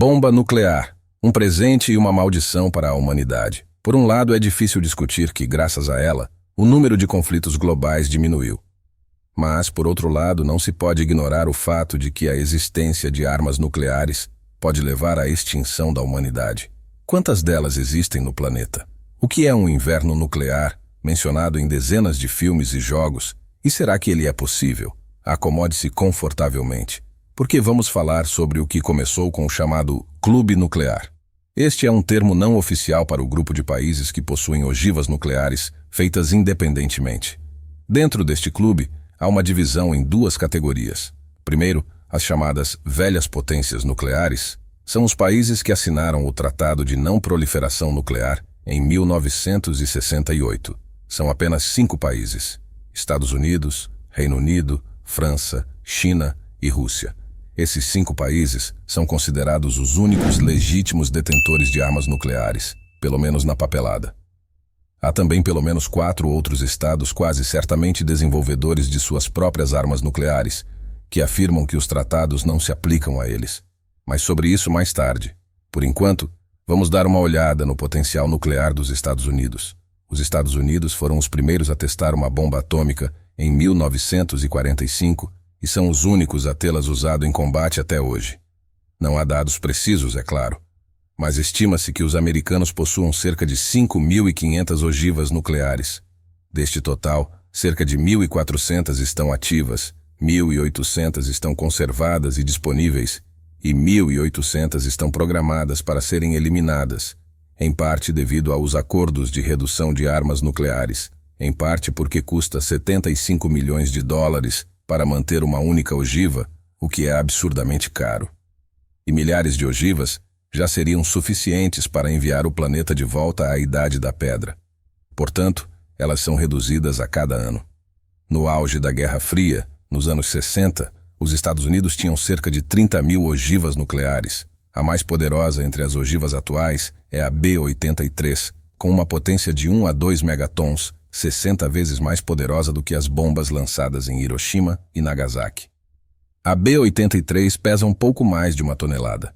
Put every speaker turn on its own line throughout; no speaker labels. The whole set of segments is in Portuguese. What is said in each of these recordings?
Bomba nuclear, um presente e uma maldição para a humanidade. Por um lado, é difícil discutir que, graças a ela, o número de conflitos globais diminuiu. Mas, por outro lado, não se pode ignorar o fato de que a existência de armas nucleares pode levar à extinção da humanidade. Quantas delas existem no planeta? O que é um inverno nuclear, mencionado em dezenas de filmes e jogos, e será que ele é possível? Acomode-se confortavelmente, porque vamos falar sobre o que começou com o chamado Clube Nuclear. Este é um termo não oficial para o grupo de países que possuem ogivas nucleares feitas independentemente. Dentro deste clube, há uma divisão em duas categorias. Primeiro, as chamadas velhas potências nucleares são os países que assinaram o Tratado de Não Proliferação Nuclear em 1968. São apenas 5 países: Estados Unidos, Reino Unido, França, China e Rússia. Esses 5 países são considerados os únicos legítimos detentores de armas nucleares, pelo menos na papelada. Há também pelo menos 4 outros estados quase certamente desenvolvedores de suas próprias armas nucleares, que afirmam que os tratados não se aplicam a eles. Mas sobre isso mais tarde. Por enquanto, vamos dar uma olhada no potencial nuclear dos Estados Unidos. Os Estados Unidos foram os primeiros a testar uma bomba atômica em 1945 e são os únicos a tê-las usado em combate até hoje. Não há dados precisos, é claro, mas estima-se que os americanos possuam cerca de 5.500 ogivas nucleares. Deste total, cerca de 1.400 estão ativas, 1.800 estão conservadas e disponíveis, e 1.800 estão programadas para serem eliminadas, em parte devido aos acordos de redução de armas nucleares, em parte porque custa $75 milhões para manter uma única ogiva, o que é absurdamente caro. E milhares de ogivas já seriam suficientes para enviar o planeta de volta à Idade da Pedra. Portanto, elas são reduzidas a cada ano. No auge da Guerra Fria, nos anos 60, os Estados Unidos tinham cerca de 30.000 ogivas nucleares. A mais poderosa entre as ogivas atuais é a B-83, com uma potência de 1 a 2 megatons, 60 vezes mais poderosa do que as bombas lançadas em Hiroshima e Nagasaki. A B-83 pesa um pouco mais de 1 tonelada.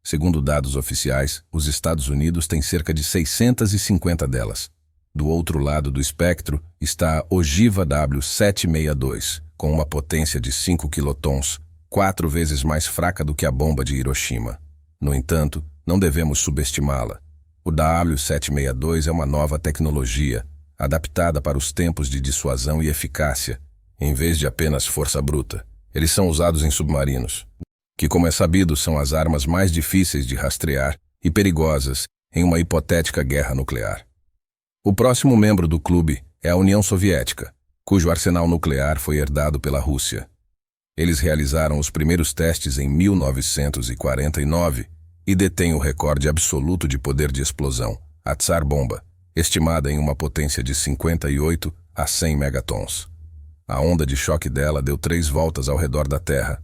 Segundo dados oficiais, os Estados Unidos têm cerca de 650 delas. Do outro lado do espectro está a ogiva W-762, com uma potência de 5 quilotons, 4 vezes mais fraca do que a bomba de Hiroshima. No entanto, não devemos subestimá-la. O W-762 é uma nova tecnologia, adaptada para os tempos de dissuasão e eficácia, em vez de apenas força bruta. Eles são usados em submarinos, que, como é sabido, são as armas mais difíceis de rastrear e perigosas em uma hipotética guerra nuclear. O próximo membro do clube é a União Soviética, cujo arsenal nuclear foi herdado pela Rússia. Eles realizaram os primeiros testes em 1949 e detêm o recorde absoluto de poder de explosão, a Tsar Bomba, estimada em uma potência de 58 a 100 megatons. A onda de choque dela deu 3 voltas ao redor da Terra.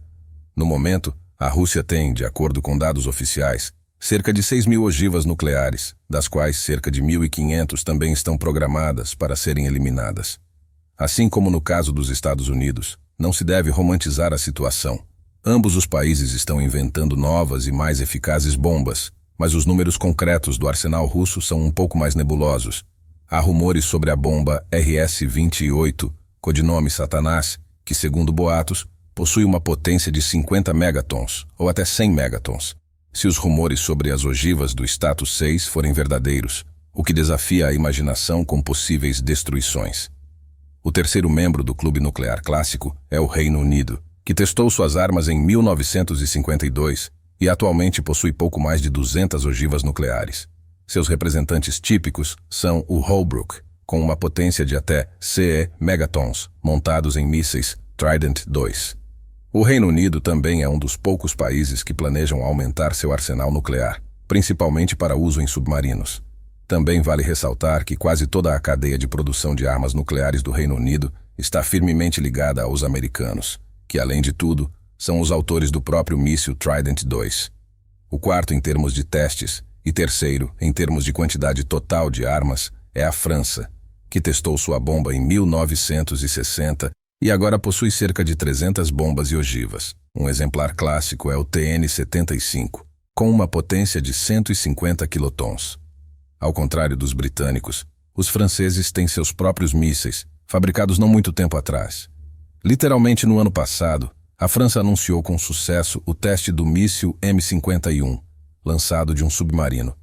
No momento, a Rússia tem, de acordo com dados oficiais, cerca de 6.000 ogivas nucleares, das quais cerca de 1.500 também estão programadas para serem eliminadas. Assim como no caso dos Estados Unidos, não se deve romantizar a situação. Ambos os países estão inventando novas e mais eficazes bombas, mas os números concretos do arsenal russo são um pouco mais nebulosos. Há rumores sobre a bomba RS-28, codinome Satanás, que, segundo boatos, possui uma potência de 50 megatons, ou até 100 megatons. Se os rumores sobre as ogivas do status 6 forem verdadeiros, o que desafia a imaginação com possíveis destruições. O terceiro membro do Clube Nuclear Clássico é o Reino Unido, que testou suas armas em 1952 e atualmente possui pouco mais de 200 ogivas nucleares. Seus representantes típicos são o Holbrooke, com uma potência de até CE megatons, montados em mísseis Trident II. O Reino Unido também é um dos poucos países que planejam aumentar seu arsenal nuclear, principalmente para uso em submarinos. Também vale ressaltar que quase toda a cadeia de produção de armas nucleares do Reino Unido está firmemente ligada aos americanos, que, além de tudo, são os autores do próprio míssil Trident II. O quarto em termos de testes e terceiro em termos de quantidade total de armas é a França, que testou sua bomba em 1960 e agora possui cerca de 300 bombas e ogivas. Um exemplar clássico é o TN-75, com uma potência de 150 quilotons. Ao contrário dos britânicos, os franceses têm seus próprios mísseis, fabricados não muito tempo atrás. Literalmente no ano passado, a França anunciou com sucesso o teste do míssil M51, lançado de um submarino.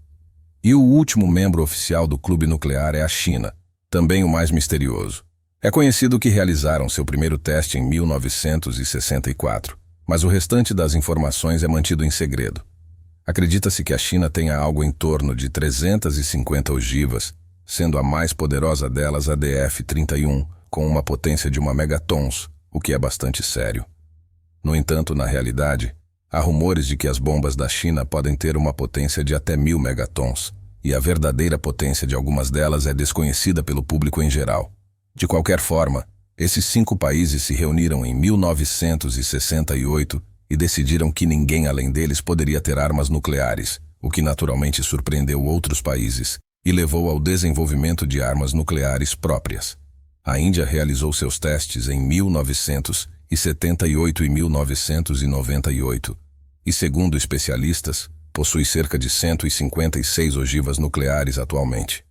E o último membro oficial do clube nuclear é a China, também o mais misterioso. É conhecido que realizaram seu primeiro teste em 1964, mas o restante das informações é mantido em segredo. Acredita-se que a China tenha algo em torno de 350 ogivas, sendo a mais poderosa delas a DF-31, com uma potência de 1 megatons, o que é bastante sério. No entanto, na realidade, há rumores de que as bombas da China podem ter uma potência de até 1000 megatons, e a verdadeira potência de algumas delas é desconhecida pelo público em geral. De qualquer forma, esses 5 países se reuniram em 1968 e decidiram que ninguém além deles poderia ter armas nucleares, o que naturalmente surpreendeu outros países e levou ao desenvolvimento de armas nucleares próprias. A Índia realizou seus testes em 1978 e 1998, e segundo especialistas, possui cerca de 156 ogivas nucleares atualmente.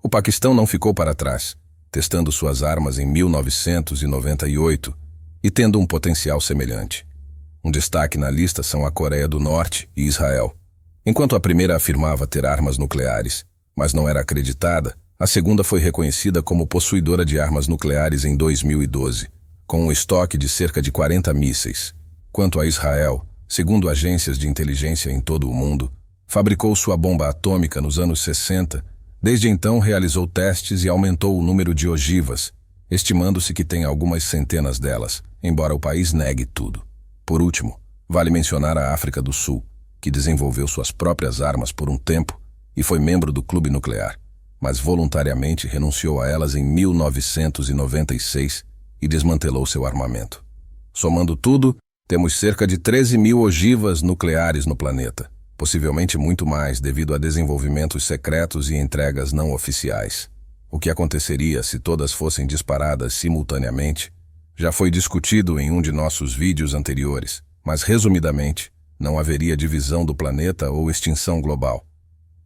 O Paquistão não ficou para trás, testando suas armas em 1998 e tendo um potencial semelhante. Um destaque na lista são a Coreia do Norte e Israel. Enquanto a primeira afirmava ter armas nucleares, mas não era acreditada, a segunda foi reconhecida como possuidora de armas nucleares em 2012, com um estoque de cerca de 40 mísseis. Quanto a Israel, segundo agências de inteligência em todo o mundo, fabricou sua bomba atômica nos anos 60, desde então realizou testes e aumentou o número de ogivas, estimando-se que tem algumas centenas delas, embora o país negue tudo. Por último, vale mencionar a África do Sul, que desenvolveu suas próprias armas por um tempo e foi membro do clube nuclear, mas voluntariamente renunciou a elas em 1996 e desmantelou seu armamento. Somando tudo, temos cerca de 13.000 ogivas nucleares no planeta, possivelmente muito mais devido a desenvolvimentos secretos e entregas não oficiais. O que aconteceria se todas fossem disparadas simultaneamente já foi discutido em um de nossos vídeos anteriores, mas resumidamente, não haveria divisão do planeta ou extinção global.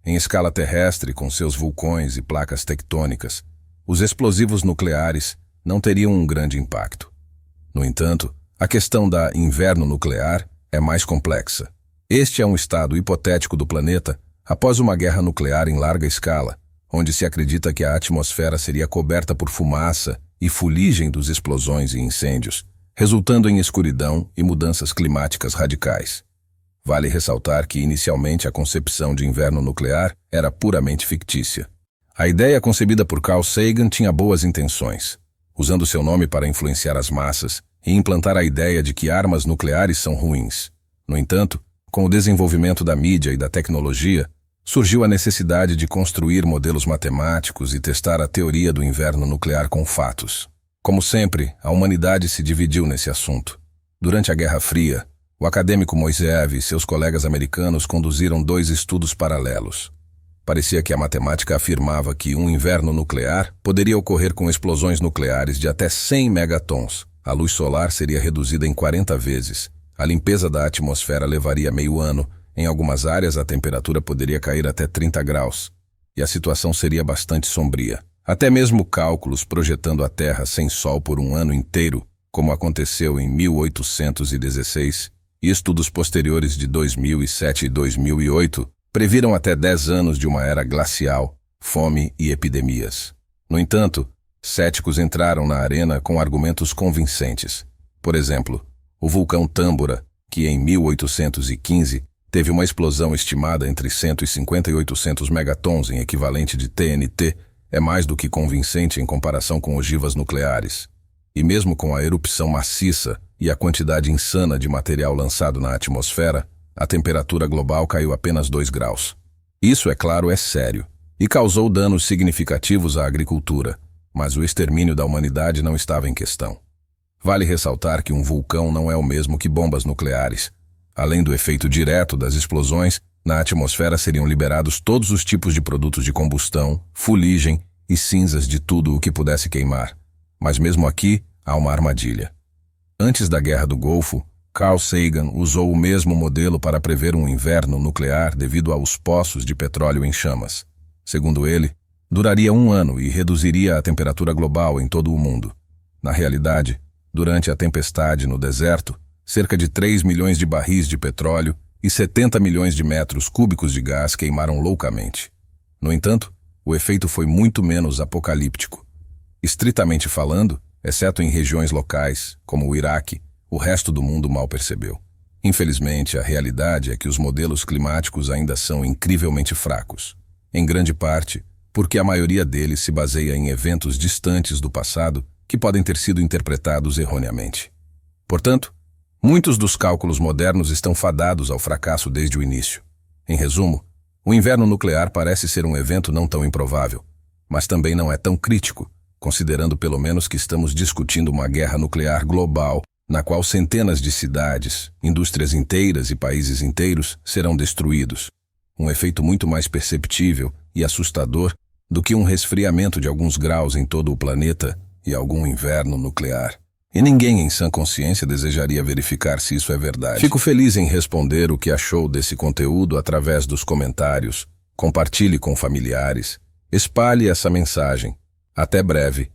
Em escala terrestre, com seus vulcões e placas tectônicas, os explosivos nucleares não teriam um grande impacto. No entanto, a questão da inverno nuclear é mais complexa. Este é um estado hipotético do planeta após uma guerra nuclear em larga escala, onde se acredita que a atmosfera seria coberta por fumaça e fuligem dos explosões e incêndios, resultando em escuridão e mudanças climáticas radicais. Vale ressaltar que inicialmente a concepção de inverno nuclear era puramente fictícia. A ideia concebida por Carl Sagan tinha boas intenções, usando seu nome para influenciar as massas e implantar a ideia de que armas nucleares são ruins. No entanto, com o desenvolvimento da mídia e da tecnologia, surgiu a necessidade de construir modelos matemáticos e testar a teoria do inverno nuclear com fatos. Como sempre, a humanidade se dividiu nesse assunto. Durante a Guerra Fria, o acadêmico Moiseev e seus colegas americanos conduziram 2 estudos paralelos. Parecia que a matemática afirmava que um inverno nuclear poderia ocorrer com explosões nucleares de até 100 megatons. A luz solar seria reduzida em 40 vezes. A limpeza da atmosfera levaria meio ano. Em algumas áreas, a temperatura poderia cair até 30 graus. E a situação seria bastante sombria. Até mesmo cálculos projetando a Terra sem sol por um ano inteiro, como aconteceu em 1816, e estudos posteriores de 2007 e 2008, previram até 10 anos de uma era glacial, fome e epidemias. No entanto, céticos entraram na arena com argumentos convincentes. Por exemplo, o vulcão Tambora, que em 1815 teve uma explosão estimada entre 150 e 800 megatons em equivalente de TNT, é mais do que convincente em comparação com ogivas nucleares. E mesmo com a erupção maciça e a quantidade insana de material lançado na atmosfera, a temperatura global caiu apenas 2 graus. Isso, é claro, é sério, e causou danos significativos à agricultura, mas o extermínio da humanidade não estava em questão. Vale ressaltar que um vulcão não é o mesmo que bombas nucleares. Além do efeito direto das explosões, na atmosfera seriam liberados todos os tipos de produtos de combustão, fuligem e cinzas de tudo o que pudesse queimar. Mas mesmo aqui, há uma armadilha. Antes da Guerra do Golfo, Carl Sagan usou o mesmo modelo para prever um inverno nuclear devido aos poços de petróleo em chamas. Segundo ele, duraria 1 ano e reduziria a temperatura global em todo o mundo. Na realidade, durante a tempestade no deserto, cerca de 3 milhões de barris de petróleo e 70 milhões de metros cúbicos de gás queimaram loucamente. No entanto, o efeito foi muito menos apocalíptico. Estritamente falando, exceto em regiões locais, como o Iraque, o resto do mundo mal percebeu. Infelizmente, a realidade é que os modelos climáticos ainda são incrivelmente fracos. Em grande parte, porque a maioria deles se baseia em eventos distantes do passado que podem ter sido interpretados erroneamente. Portanto, muitos dos cálculos modernos estão fadados ao fracasso desde o início. Em resumo, o inverno nuclear parece ser um evento não tão improvável, mas também não é tão crítico, considerando pelo menos que estamos discutindo uma guerra nuclear global na qual centenas de cidades, indústrias inteiras e países inteiros serão destruídos. Um efeito muito mais perceptível e assustador do que um resfriamento de alguns graus em todo o planeta e algum inverno nuclear. E ninguém em sã consciência desejaria verificar se isso é verdade. Fico feliz em responder o que achou desse conteúdo através dos comentários. Compartilhe com familiares. Espalhe essa mensagem. Até breve.